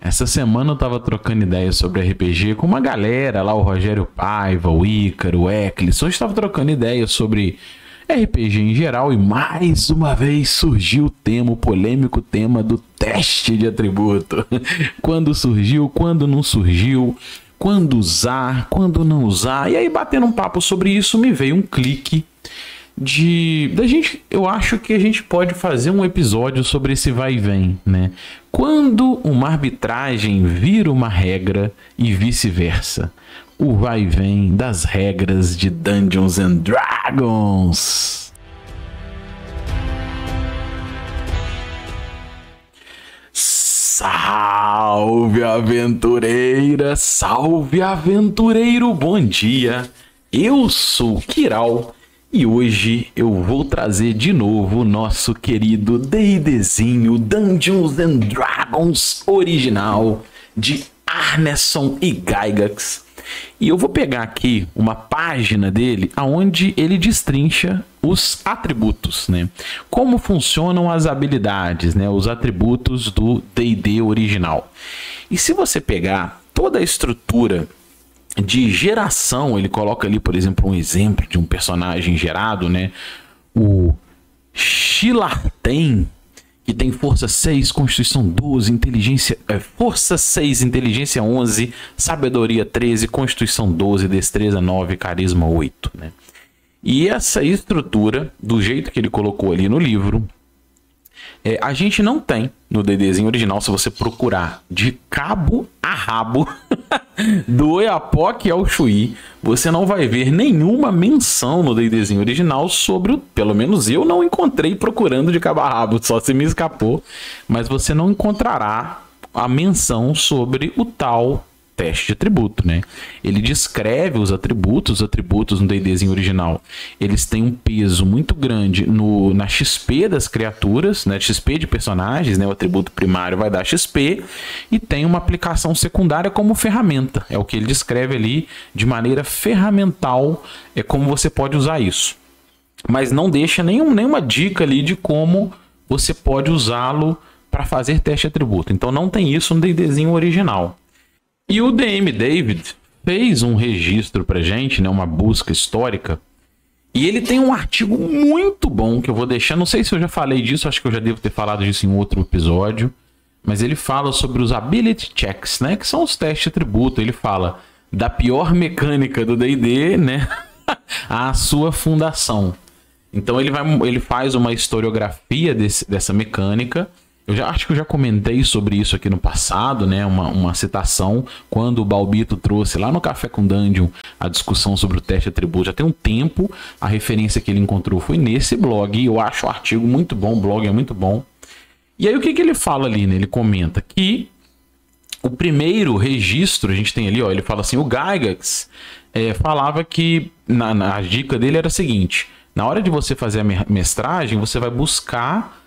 Essa semana eu tava trocando ideias sobre RPG com uma galera lá, o Rogério Paiva, o Ícaro, o Eclis. Hoje tava trocando ideias sobre RPG em geral e mais uma vez surgiu o tema, o polêmico tema do teste de atributo. Quando surgiu, quando não surgiu, quando usar, quando não usar. E aí, batendo um papo sobre isso, me veio um clique eu acho que a gente pode fazer um episódio sobre esse vai e vem, né? Quando uma arbitragem vira uma regra e vice-versa. O vai e vem das regras de Dungeons and Dragons. Salve aventureira, salve aventureiro, bom dia. Eu sou o Kiral. E hoje eu vou trazer de novo o nosso querido D&Dzinho Dungeons and Dragons original de Arneson e Gygax. E eu vou pegar aqui uma página dele onde ele destrincha os atributos, né? Como funcionam as habilidades, né? Os atributos do D&D original. E se você pegar toda a estrutura de geração, ele coloca ali, por exemplo, um exemplo de um personagem gerado, né? O Shilarten, que tem força 6, constituição 12, força 6, inteligência 11, sabedoria 13, constituição 12, destreza 9, carisma 8, né? E essa estrutura, do jeito que ele colocou ali no livro, a gente não tem no D&Dzinho original. Se você procurar de cabo a rabo do Oiapoque ao Chuí, você não vai ver nenhuma menção no D&Dzinho original sobre pelo menos eu não encontrei procurando de cabo a rabo, só se me escapou, mas você não encontrará a menção sobre o tal teste de atributo, né? Ele descreve os atributos no D&Dzinho original. Eles têm um peso muito grande na XP das criaturas, né? XP de personagens, né? O atributo primário vai dar XP e tem uma aplicação secundária como ferramenta. É o que ele descreve ali de maneira ferramental, é como você pode usar isso. Mas não deixa nenhuma dica ali de como você pode usá-lo para fazer teste de atributo. Então não tem isso no D&Dzinho original. E o DM David fez um registro pra gente, né, uma busca histórica, e ele tem um artigo muito bom que eu vou deixar, não sei se eu já falei disso, acho que eu já devo ter falado disso em outro episódio, mas ele fala sobre os Ability Checks, né, que são os testes de atributo. Ele fala da pior mecânica do D&D, né, à sua fundação. Então ele faz uma historiografia dessa mecânica. Acho que eu já comentei sobre isso aqui no passado, né? Uma citação, quando o Balbito trouxe lá no Café com Dungeon a discussão sobre o teste de atributo. Já tem um tempo, a referência que ele encontrou foi nesse blog, e eu acho o artigo muito bom, o blog é muito bom. E aí o que ele fala ali, né? Ele comenta que o primeiro registro, a gente tem ali, ó, ele fala assim, o Gygax falava que, a dica dele era a seguinte: na hora de você fazer a mestragem, você vai buscar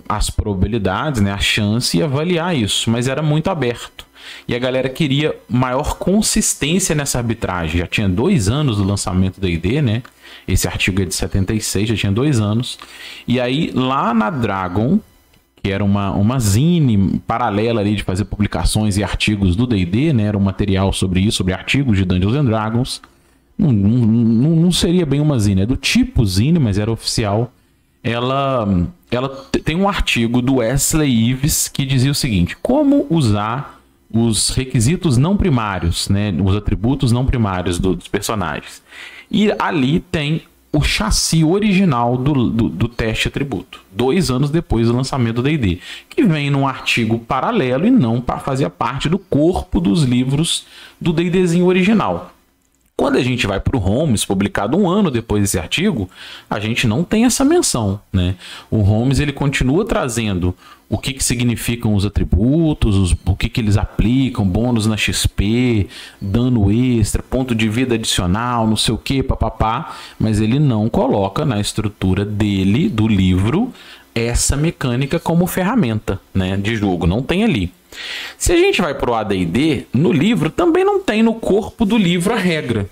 as probabilidades, né, a chance, e avaliar isso, mas era muito aberto. E a galera queria maior consistência nessa arbitragem. Já tinha 2 anos do lançamento do D&D, né? Esse artigo é de 76, já tinha 2 anos. E aí, lá na Dragon, que era uma zine paralela ali de fazer publicações e artigos do D&D, né? Era um material sobre isso, sobre artigos de Dungeons and Dragons. Não seria bem uma zine, é do tipo zine, mas era oficial. Ela tem um artigo do Wesley Ives que dizia o seguinte: como usar os requisitos não primários, né, os atributos não primários dos personagens. E ali tem o chassi original do teste atributo, 2 anos depois do lançamento do D&D, que vem num artigo paralelo e não fazia parte do corpo dos livros do D&Dzinho original. Quando a gente vai para o Holmes, publicado 1 ano depois desse artigo, a gente não tem essa menção, né? O Holmes, ele continua trazendo o que significam os atributos, o que eles aplicam, bônus na XP, dano extra, ponto de vida adicional, não sei o que, papapá, mas ele não coloca na estrutura dele, do livro, essa mecânica como ferramenta, né, de jogo. Não tem ali. Se a gente vai para o AD&D, no livro também não tem no corpo do livro a regra.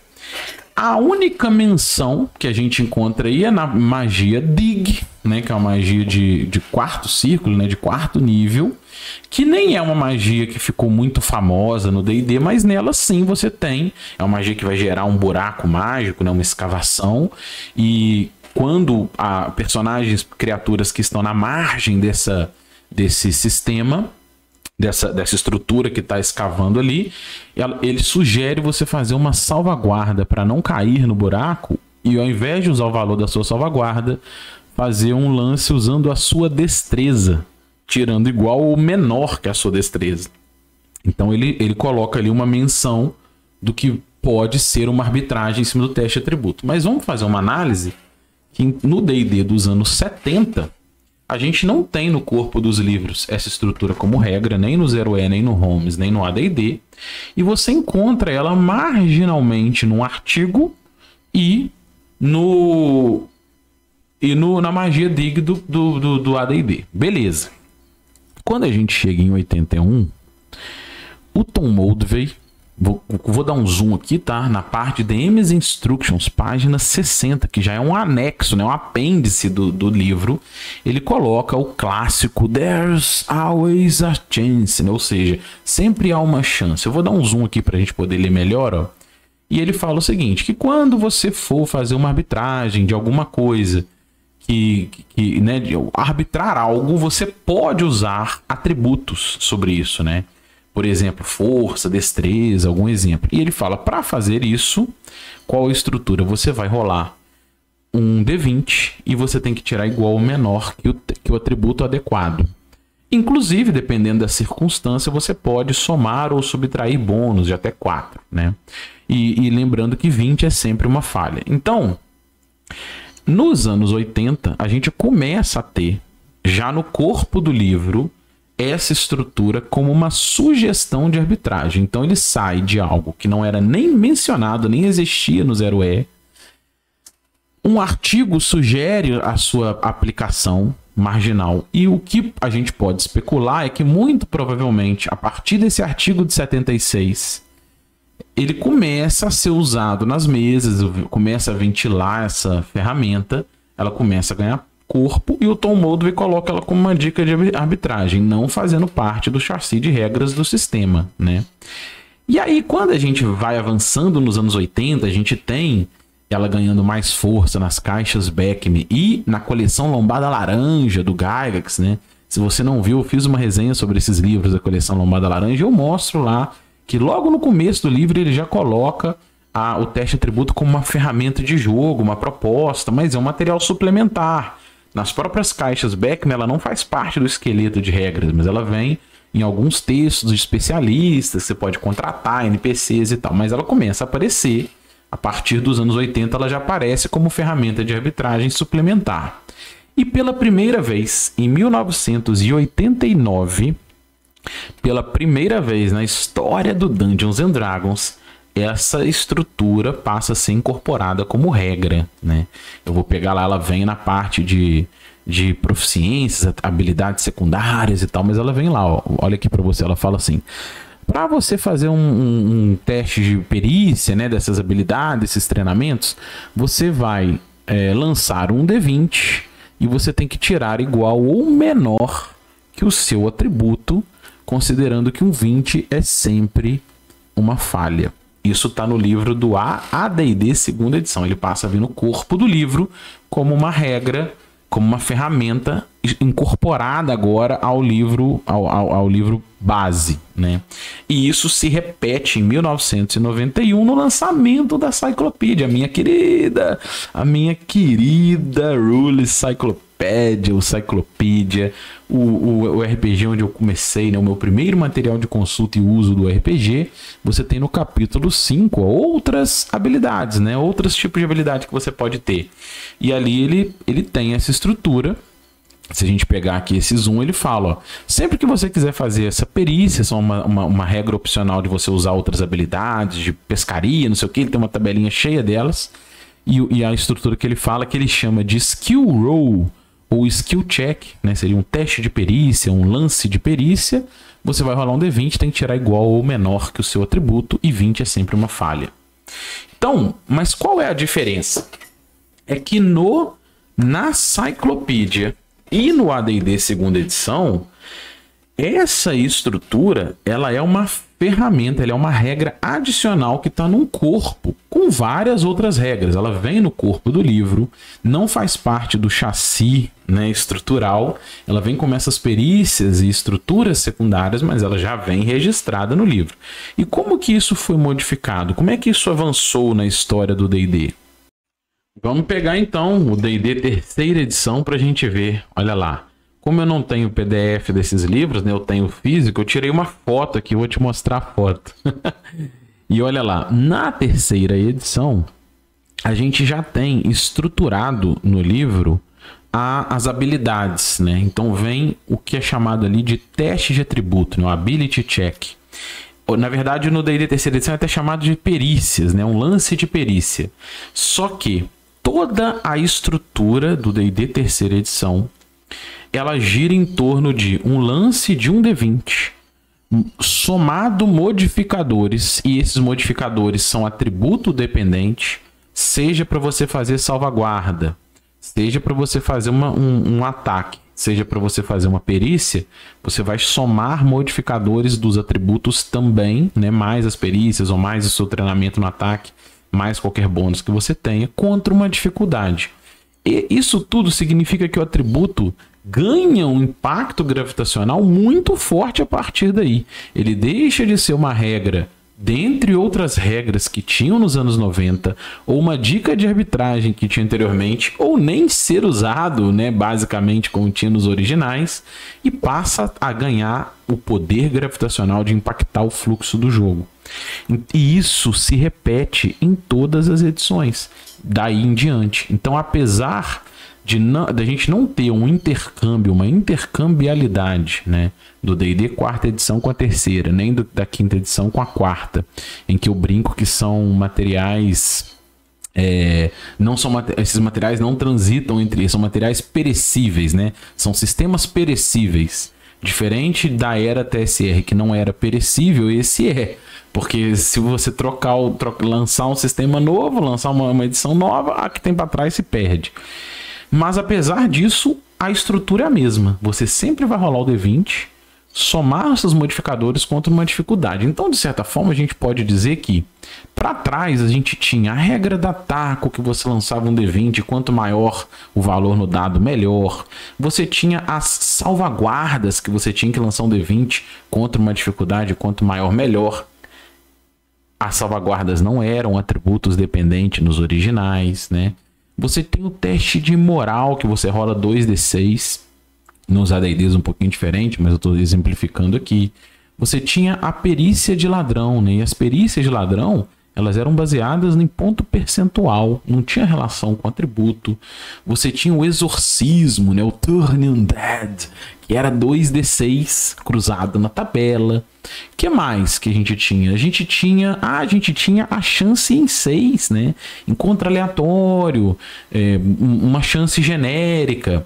A única menção que a gente encontra aí é na magia Dig, né, que é uma magia de quarto círculo, né, de quarto nível, que nem é uma magia que ficou muito famosa no D&D, mas nela sim você tem. É uma magia que vai gerar um buraco mágico, né? Uma escavação, e quando personagens, criaturas que estão na margem desse sistema, dessa estrutura que está escavando ali, ele sugere você fazer uma salvaguarda para não cair no buraco, e ao invés de usar o valor da sua salvaguarda, fazer um lance usando a sua destreza, tirando igual ou menor que a sua destreza. Então ele coloca ali uma menção do que pode ser uma arbitragem em cima do teste de atributo. Mas vamos fazer uma análise que no D&D dos anos 70, a gente não tem no corpo dos livros essa estrutura como regra, nem no 0E, nem no Holmes, nem no AD&D. E você encontra ela marginalmente num artigo e na magia Dig do AD&D. Beleza. Quando a gente chega em 81, o Tom Moldvay, vou dar um zoom aqui, tá? Na parte de DM's Instructions, página 60, que já é um anexo, né? Um apêndice do livro. Ele coloca o clássico There's always a chance, né? Ou seja, sempre há uma chance. Eu vou dar um zoom aqui para a gente poder ler melhor, ó. E ele fala o seguinte, que quando você for fazer uma arbitragem de alguma coisa, né, de arbitrar algo, você pode usar atributos sobre isso, né? Por exemplo, força, destreza, algum exemplo. E ele fala, para fazer isso, qual a estrutura? Você vai rolar um D20 e você tem que tirar igual ou menor que o atributo adequado. Inclusive, dependendo da circunstância, você pode somar ou subtrair bônus de até 4, né? E lembrando que 20 é sempre uma falha. Então, nos anos 80, a gente começa a ter, já no corpo do livro, essa estrutura como uma sugestão de arbitragem. Então ele sai de algo que não era nem mencionado, nem existia no 0E. Um artigo sugere a sua aplicação marginal. E o que a gente pode especular é que muito provavelmente, a partir desse artigo de 76, ele começa a ser usado nas mesas, começa a ventilar essa ferramenta, ela começa a ganhar corpo, e o Tom Moldvay coloca ela como uma dica de arbitragem, não fazendo parte do chassi de regras do sistema, né? E aí, quando a gente vai avançando nos anos 80, a gente tem ela ganhando mais força nas caixas Beckman e na coleção Lombada Laranja do Gygax, né? Se você não viu, eu fiz uma resenha sobre esses livros da coleção Lombada Laranja, eu mostro lá que logo no começo do livro ele já coloca o teste de atributo como uma ferramenta de jogo, uma proposta, mas é um material suplementar. Nas próprias caixas Beckman, ela não faz parte do esqueleto de regras, mas ela vem em alguns textos de especialistas, você pode contratar NPCs e tal, mas ela começa a aparecer, a partir dos anos 80, ela já aparece como ferramenta de arbitragem suplementar. E pela primeira vez, em 1989, pela primeira vez na história do Dungeons and Dragons, essa estrutura passa a ser incorporada como regra, né? Eu vou pegar lá, ela vem na parte de proficiências, habilidades secundárias e tal, mas ela vem lá, ó, olha aqui para você, ela fala assim: para você fazer um teste de perícia, né, dessas habilidades, desses treinamentos, você vai lançar um D20 e você tem que tirar igual ou menor que o seu atributo, considerando que um 20 é sempre uma falha. Isso está no livro do AD&D segunda edição. Ele passa a vir no corpo do livro como uma regra, como uma ferramenta incorporada agora ao livro, ao livro base, né? E isso se repete em 1991 no lançamento da Cyclopedia, a minha querida Rule Cyclopedia, o Cyclopedia, o RPG onde eu comecei, né, o meu primeiro material de consulta e uso do RPG. Você tem no capítulo 5 outras habilidades, né, outros tipos de habilidade que você pode ter. E ali ele tem essa estrutura. Se a gente pegar aqui esse zoom, ele fala, ó, sempre que você quiser fazer essa perícia, só uma regra opcional de você usar outras habilidades, de pescaria, não sei o que, ele tem uma tabelinha cheia delas, e a estrutura que ele fala, que ele chama de skill roll, ou skill check, né? Seria um teste de perícia, um lance de perícia. Você vai rolar um D20, tem que tirar igual ou menor que o seu atributo, e 20 é sempre uma falha. Então, mas qual é a diferença? É que na Cyclopedia e no AD&D segunda edição, essa estrutura, ela é uma ferramenta, ela é uma regra adicional que está num corpo com várias outras regras. Ela vem no corpo do livro, não faz parte do chassi, né, estrutural. Ela vem com essas perícias e estruturas secundárias, mas ela já vem registrada no livro. E como que isso foi modificado? Como é que isso avançou na história do D&D? Vamos pegar então o D&D terceira edição para a gente ver. Olha lá. Como eu não tenho PDF desses livros, né, eu tenho físico, eu tirei uma foto aqui, vou te mostrar a foto. E olha lá, na terceira edição, a gente já tem estruturado no livro as habilidades, né? Então vem o que é chamado ali de teste de atributo, né? O ability check. Na verdade, no D&D terceira edição é até chamado de perícias, né? Um lance de perícia. Só que toda a estrutura do D&D terceira edição, ela gira em torno de um lance de um D20, somado modificadores, e esses modificadores são atributo dependente, seja para você fazer salvaguarda, seja para você fazer um ataque, seja para você fazer uma perícia, você vai somar modificadores dos atributos também, né? Mais as perícias ou mais o seu treinamento no ataque, mais qualquer bônus que você tenha, contra uma dificuldade. E isso tudo significa que o atributo ganha um impacto gravitacional muito forte a partir daí. Ele deixa de ser uma regra, dentre outras regras que tinham nos anos 90, ou uma dica de arbitragem que tinha anteriormente, ou nem ser usado, né, basicamente como tinha nos originais, e passa a ganhar o poder gravitacional de impactar o fluxo do jogo. E isso se repete em todas as edições, daí em diante. Então, apesar da gente não ter um intercâmbio, uma intercambialidade, né, do D&D quarta edição com a terceira, nem da quinta edição com a quarta, em que eu brinco que são materiais, esses materiais não transitam entre eles, são materiais perecíveis, né, são sistemas perecíveis, diferente da era TSR, que não era perecível, esse é. Porque se você lançar um sistema novo, lançar uma edição nova, a que tem para trás se perde. Mas apesar disso, a estrutura é a mesma. Você sempre vai rolar o D20, somar esses modificadores contra uma dificuldade. Então, de certa forma, a gente pode dizer que para trás a gente tinha a regra da taco, que você lançava um D20, quanto maior o valor no dado, melhor. Você tinha as salvaguardas, que você tinha que lançar um D20 contra uma dificuldade, quanto maior, melhor. As salvaguardas não eram atributos dependentes nos originais, né? Você tem o teste de moral, que você rola 2d6, nos AD&Ds um pouquinho diferente, mas eu estou exemplificando aqui. Você tinha a perícia de ladrão, né? E as perícias de ladrão, elas eram baseadas em ponto percentual, não tinha relação com atributo. Você tinha o exorcismo, né? O Turn Undead, que era 2d6 cruzado na tabela. O que mais que a gente tinha? A gente tinha a chance em 6, né? Encontro aleatório, uma chance genérica.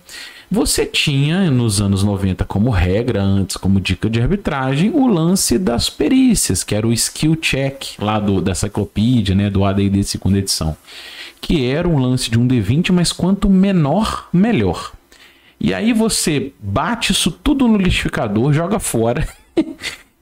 Você tinha, nos anos 90, como regra, antes como dica de arbitragem, o lance das perícias, que era o skill check lá da Cyclopedia, né, do AD&D segunda edição, que era um lance de um D20, mas quanto menor, melhor. E aí você bate isso tudo no liquidificador, joga fora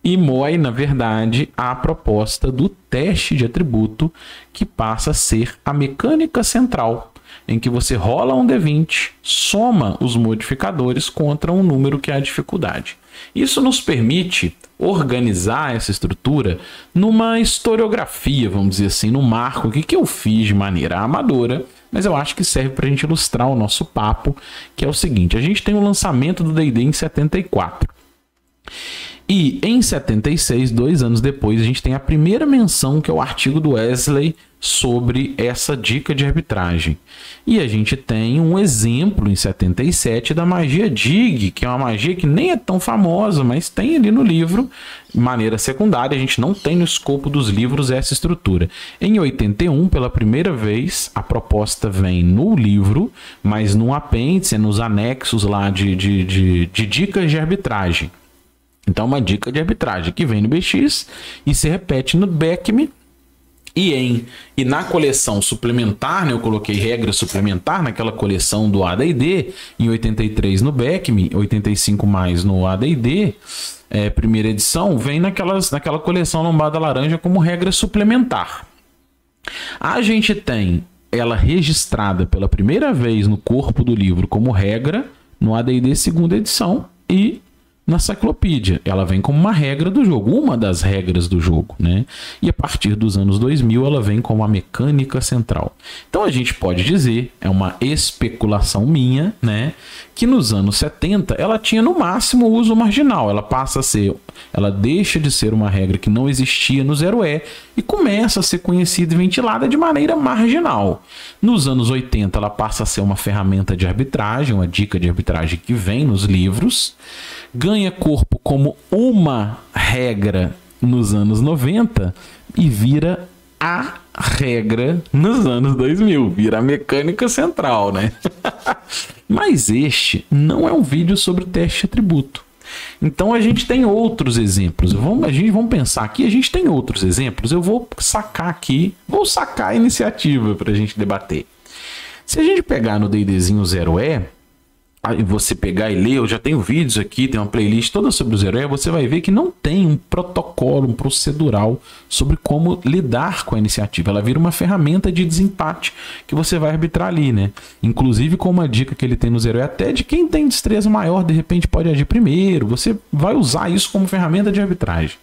e moe, na verdade, a proposta do teste de atributo, que passa a ser a mecânica central, em que você rola um D20, soma os modificadores contra um número que é a dificuldade. Isso nos permite organizar essa estrutura numa historiografia, vamos dizer assim, no marco que eu fiz de maneira amadora, mas eu acho que serve para a gente ilustrar o nosso papo, que é o seguinte: a gente tem o lançamento do D&D em 74. E em 76, 2 anos depois, a gente tem a primeira menção, que é o artigo do Wesley sobre essa dica de arbitragem. E a gente tem um exemplo em 77 da magia Dig, que é uma magia que nem é tão famosa, mas tem ali no livro, de maneira secundária. A gente não tem no escopo dos livros essa estrutura. Em 81, pela primeira vez, a proposta vem no livro, mas no apêndice, nos anexos lá de dicas de arbitragem. Então, uma dica de arbitragem que vem no BX e se repete no BECM, E na coleção suplementar, né, eu coloquei regra suplementar naquela coleção do AD&D, em 83 no Beckme, 85 mais no AD&D, primeira edição, vem naquela coleção lombada laranja como regra suplementar. A gente tem ela registrada pela primeira vez no corpo do livro como regra no AD&D segunda edição e na Cyclopedia. Ela vem como uma regra do jogo, uma das regras do jogo, né? E a partir dos anos 2000 ela vem como a mecânica central. Então a gente pode dizer, é uma especulação minha, né, que nos anos 70 ela tinha no máximo uso marginal. Ela deixa de ser uma regra que não existia no 0E e começa a ser conhecida e ventilada de maneira marginal. Nos anos 80 ela passa a ser uma ferramenta de arbitragem, uma dica de arbitragem que vem nos livros, ganha corpo como uma regra nos anos 90 e vira a regra nos anos 2000, vira a mecânica central, né? Mas este não é um vídeo sobre teste de atributo. Então a gente tem outros exemplos. Vamos pensar aqui, a gente tem outros exemplos. Eu vou sacar a iniciativa para a gente debater. Se a gente pegar no D&Dzinho 0E, aí você pegar e ler, eu já tenho vídeos aqui, tem uma playlist toda sobre o 0E, você vai ver que não tem um protocolo, um procedural sobre como lidar com a iniciativa. Ela vira uma ferramenta de desempate que você vai arbitrar ali, né? Inclusive com uma dica que ele tem no 0E, até de quem tem destreza maior, de repente pode agir primeiro. Você vai usar isso como ferramenta de arbitragem.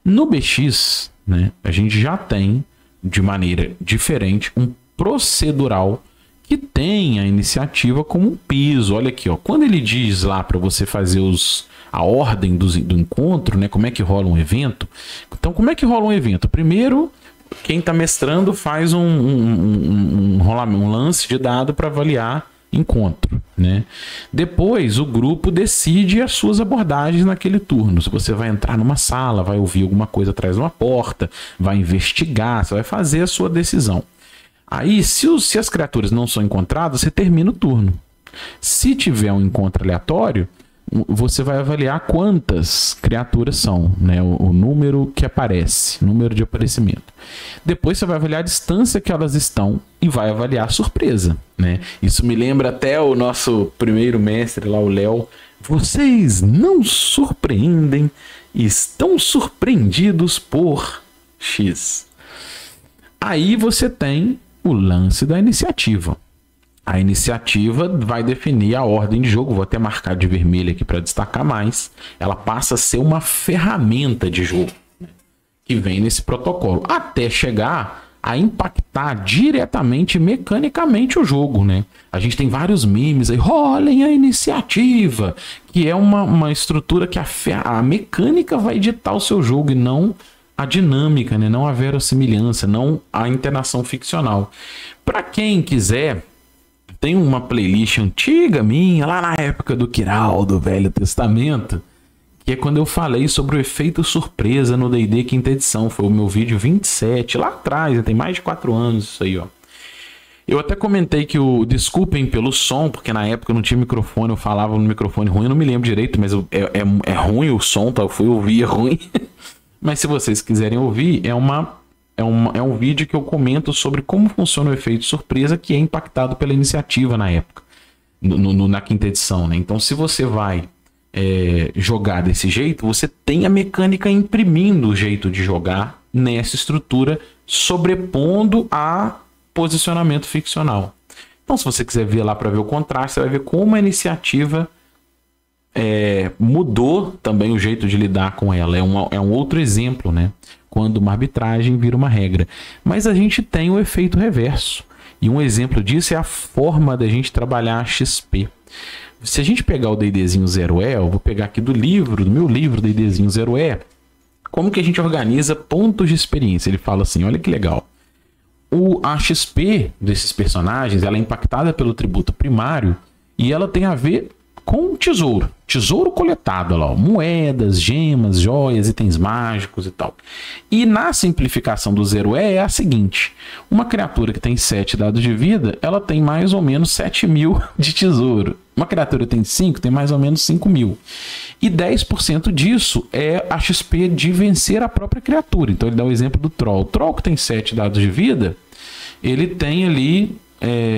No BX, né, a gente já tem, de maneira diferente, um procedural que tem a iniciativa como um peso. Olha aqui, ó. Quando ele diz lá para você fazer a ordem do encontro, né? Como é que rola um evento. Então, como é que rola um evento? Primeiro, quem está mestrando faz um lance de dado para avaliar encontro, né? Depois, o grupo decide as suas abordagens naquele turno. Se você vai entrar numa sala, vai ouvir alguma coisa atrás de uma porta, vai investigar, você vai fazer a sua decisão. Aí, se as criaturas não são encontradas, você termina o turno. Se tiver um encontro aleatório, você vai avaliar quantas criaturas são, né? O número que aparece, número de aparecimento. Depois você vai avaliar a distância que elas estão e vai avaliar a surpresa, né? Isso me lembra até o nosso primeiro mestre lá, o Léo. Vocês não surpreendem, estão surpreendidos por X. Aí você tem o lance da iniciativa. A iniciativa vai definir a ordem de jogo. Vou até marcar de vermelho aqui para destacar mais. Ela passa a ser uma ferramenta de jogo, né, que vem nesse protocolo, até chegar a impactar diretamente, mecanicamente o jogo, né? A gente tem vários memes aí, rolem a iniciativa, que é uma estrutura que a mecânica vai ditar o seu jogo e não a dinâmica, né? Não a verossimilhança, não a interação ficcional. Para quem quiser, tem uma playlist antiga minha, lá na época do Quiral, do Velho Testamento, que é quando eu falei sobre o efeito surpresa no D&D quinta edição. Foi o meu vídeo 27, lá atrás, tem mais de 4 anos isso aí, ó. Eu até comentei que desculpem pelo som, porque na época eu não tinha microfone, eu falava no microfone ruim, eu não me lembro direito, mas é ruim o som, tá? Eu fui ouvir, é ruim. Mas se vocês quiserem ouvir, é um vídeo que eu comento sobre como funciona o efeito surpresa, que é impactado pela iniciativa na época, na quinta edição, né? Então, se você vai jogar desse jeito, você tem a mecânica imprimindo o jeito de jogar nessa estrutura, sobrepondo a posicionamento ficcional. Então, se você quiser ver lá para ver o contraste, você vai ver como a iniciativa mudou também o jeito de lidar com ela. É um outro exemplo, né? Quando uma arbitragem vira uma regra. Mas a gente tem o efeito reverso. E um exemplo disso é a forma da gente trabalhar a XP. Se a gente pegar o D&Dzinho 0E, eu vou pegar aqui do meu livro D&Dzinho 0E, como que a gente organiza pontos de experiência. Ele fala assim, olha que legal. A XP desses personagens, ela é impactada pelo tributo primário e ela tem a ver com tesouro. Tesouro coletado lá, ó, moedas, gemas, joias, itens mágicos e tal. E na simplificação do 0E é a seguinte: uma criatura que tem 7 dados de vida, ela tem mais ou menos 7.000 de tesouro. Uma criatura que tem 5 tem mais ou menos 5.000. E 10% disso é a XP de vencer a própria criatura. Então ele dá o exemplo do Troll. O Troll que tem 7 dados de vida, ele tem ali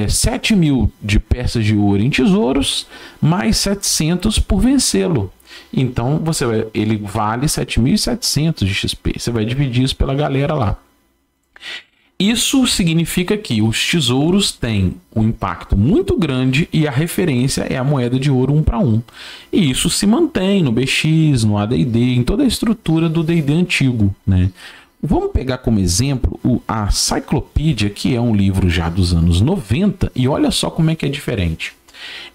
7.000 de peças de ouro em tesouros, mais 700 por vencê-lo. Então ele vale 7.700 de XP. Você vai dividir isso pela galera lá. Isso significa que os tesouros têm um impacto muito grande e a referência é a moeda de ouro 1 para 1. E isso se mantém no BX, no AD&D, em toda a estrutura do D&D antigo, né? Vamos pegar como exemplo a Cyclopedia, que é um livro já dos anos 90, e olha só como é que é diferente.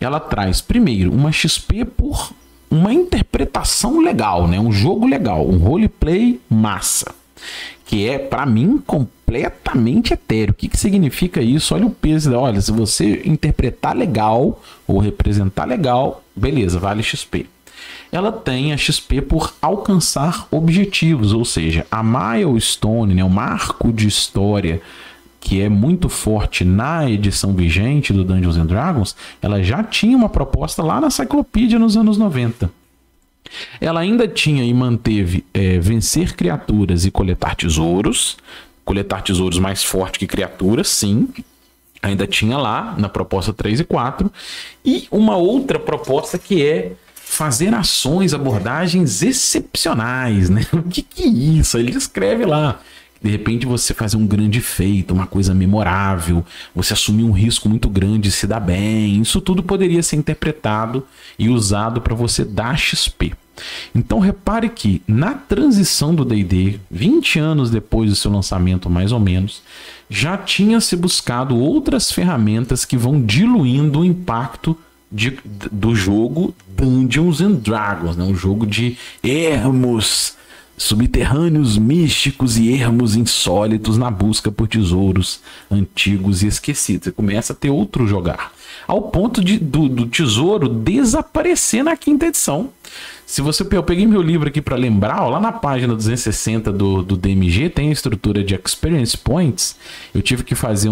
Ela traz, primeiro, uma XP por uma interpretação legal, né? Um jogo legal, um roleplay massa, que é, para mim, completamente etéreo. O que significa isso? Olha o peso. Olha, se você interpretar legal ou representar legal, beleza, vale XP. Ela tem a XP por alcançar objetivos, ou seja, a milestone, né, o marco de história, que é muito forte na edição vigente do Dungeons and Dragons, ela já tinha uma proposta lá na Cyclopedia nos anos 90. Ela ainda tinha e manteve vencer criaturas e coletar tesouros mais forte que criaturas, sim. Ainda tinha lá na proposta 3 e 4. E uma outra proposta que é fazer ações, abordagens excepcionais, né? O que é isso? Ele escreve lá. De repente você fazer um grande feito, uma coisa memorável, você assumir um risco muito grande e se dar bem. Isso tudo poderia ser interpretado e usado para você dar XP. Então repare que na transição do D&D, 20 anos depois do seu lançamento mais ou menos, já tinha se buscado outras ferramentas que vão diluindo o impacto do jogo Dungeons and Dragons, né? Um jogo de ermos subterrâneos místicos e ermos insólitos na busca por tesouros antigos e esquecidos. Você começa a ter outro jogar, ao ponto do tesouro desaparecer na 5ª edição. Eu peguei meu livro aqui para lembrar, ó, lá na página 260 do DMG tem a estrutura de Experience Points. Eu tive que fazer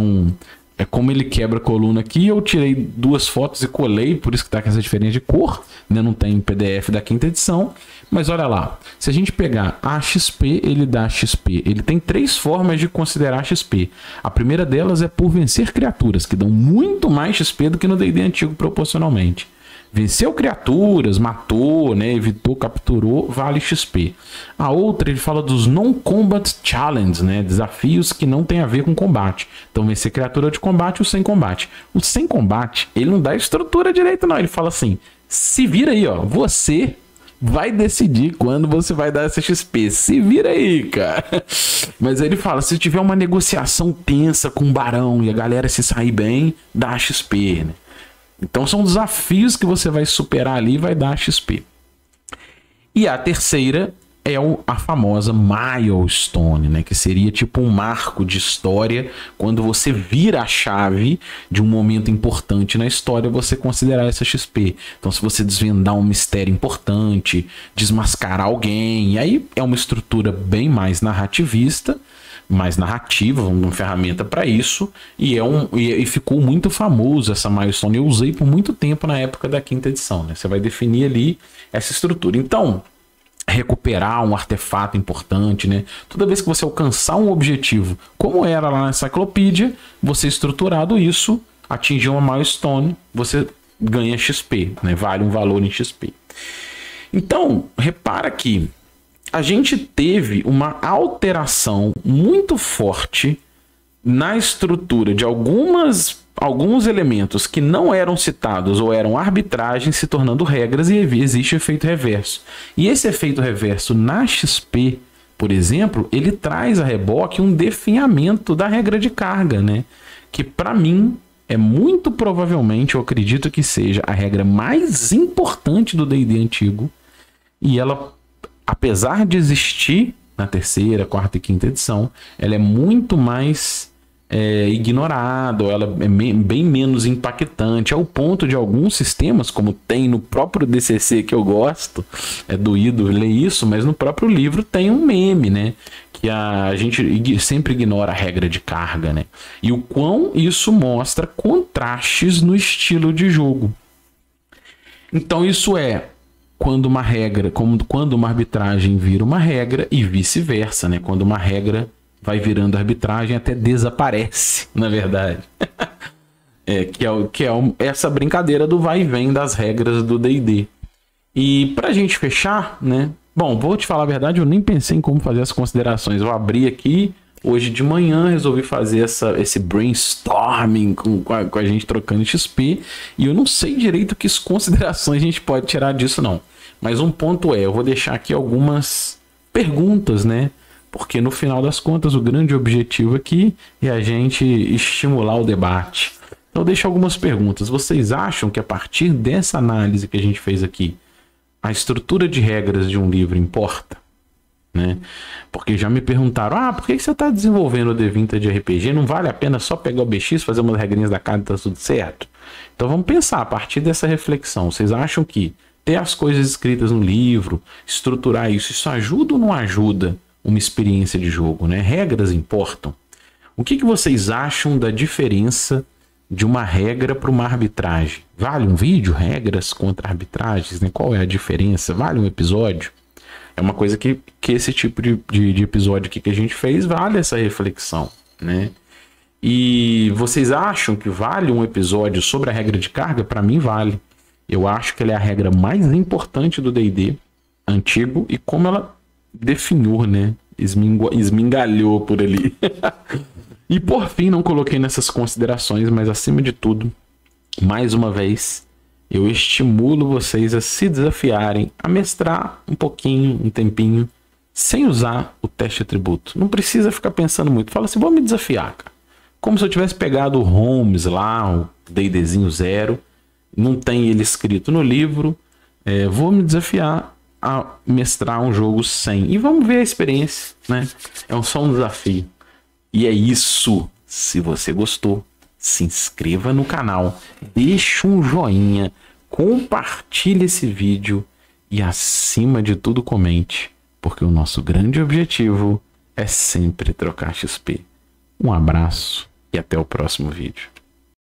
como ele quebra a coluna aqui, eu tirei 2 fotos e colei, por isso que tá com essa diferença de cor, né? Não tem PDF da 5ª edição, mas olha lá, se a gente pegar a XP, ele dá XP, ele tem 3 formas de considerar XP. A primeira delas é por vencer criaturas, que dão muito mais XP do que no D&D antigo proporcionalmente. Venceu criaturas, matou, né, evitou, capturou, vale XP. A outra, ele fala dos non-combat challenge, né, desafios que não tem a ver com combate. Então, vencer criatura de combate ou sem combate. O sem combate, ele não dá estrutura direito, não. Ele fala assim, se vira aí, ó, você vai decidir quando você vai dar essa XP. Se vira aí, cara. Mas aí ele fala, se tiver uma negociação tensa com o barão e a galera se sair bem, dá XP, né? Então são desafios que você vai superar ali e vai dar XP. E a terceira é a famosa milestone, né? Que seria tipo um marco de história. Quando você vira a chave de um momento importante na história, você considerar essa XP. Então se você desvendar um mistério importante, desmascarar alguém, e aí é uma estrutura bem mais narrativista, mais narrativa, uma ferramenta para isso, e ficou muito famoso essa milestone. Eu usei por muito tempo na época da 5ª edição, né? Você vai definir ali essa estrutura. Então, recuperar um artefato importante, né? Toda vez que você alcançar um objetivo, como era lá na Cyclopedia, você estruturado isso, atingiu uma milestone, você ganha XP, né? Vale um valor em XP. Então, repara que a gente teve uma alteração muito forte na estrutura de alguns elementos que não eram citados ou eram arbitragem se tornando regras, e existe efeito reverso. E esse efeito reverso na XP, por exemplo, ele traz a reboque um definhamento da regra de carga, né? Que para mim é muito provavelmente, eu acredito que seja a regra mais importante do D&D antigo, e ela, apesar de existir na 3ª, 4ª e 5ª edição, ela é muito mais ignorada, ou ela é bem menos impactante, ao ponto de alguns sistemas, como tem no próprio DCC, que eu gosto, é doído ler isso, mas no próprio livro tem um meme, né? Que a gente sempre ignora a regra de carga, né? E o quão isso mostra contrastes no estilo de jogo. Então isso quando uma regra, quando uma arbitragem vira uma regra e vice-versa, né? Quando uma regra vai virando arbitragem, até desaparece, na verdade. Essa brincadeira do vai e vem das regras do D&D. E pra gente fechar, né? Bom, vou te falar a verdade, eu nem pensei em como fazer as considerações. Eu abri aqui, hoje de manhã, resolvi fazer esse brainstorming com a gente trocando XP, e eu não sei direito que considerações a gente pode tirar disso, não. Mas um ponto eu vou deixar aqui algumas perguntas, né? Porque no final das contas o grande objetivo aqui é a gente estimular o debate. Então deixo algumas perguntas. Vocês acham que a partir dessa análise que a gente fez aqui, a estrutura de regras de um livro importa? Né? Porque já me perguntaram, por que você está desenvolvendo o D20 de RPG? Não vale a pena só pegar o BX, fazer umas regrinhas da casa e tá tudo certo? Então vamos pensar a partir dessa reflexão. Vocês acham que ter as coisas escritas no livro, estruturar isso ajuda ou não ajuda uma experiência de jogo, né? Regras importam. O que vocês acham da diferença de uma regra para uma arbitragem? Vale um vídeo? Regras contra arbitragens, né? Qual é a diferença? Vale um episódio? É uma coisa que esse tipo de episódio aqui que a gente fez vale essa reflexão, né? E vocês acham que vale um episódio sobre a regra de carga? Para mim vale. Eu acho que ela é a regra mais importante do D&D antigo e como ela definiu, né? Esmingalhou por ali. E por fim, não coloquei nessas considerações, mas acima de tudo, mais uma vez, eu estimulo vocês a se desafiarem, a mestrar um pouquinho, um tempinho, sem usar o teste atributo. Não precisa ficar pensando muito. Fala assim, vou me desafiar, cara. Como se eu tivesse pegado o Holmes lá, o D&Dzinho 0, não tem ele escrito no livro, vou me desafiar a mestrar um jogo sem. E vamos ver a experiência, né? É só um desafio. E é isso. Se você gostou, se inscreva no canal, deixa um joinha, compartilhe esse vídeo e, acima de tudo, comente, porque o nosso grande objetivo é sempre trocar XP. Um abraço e até o próximo vídeo.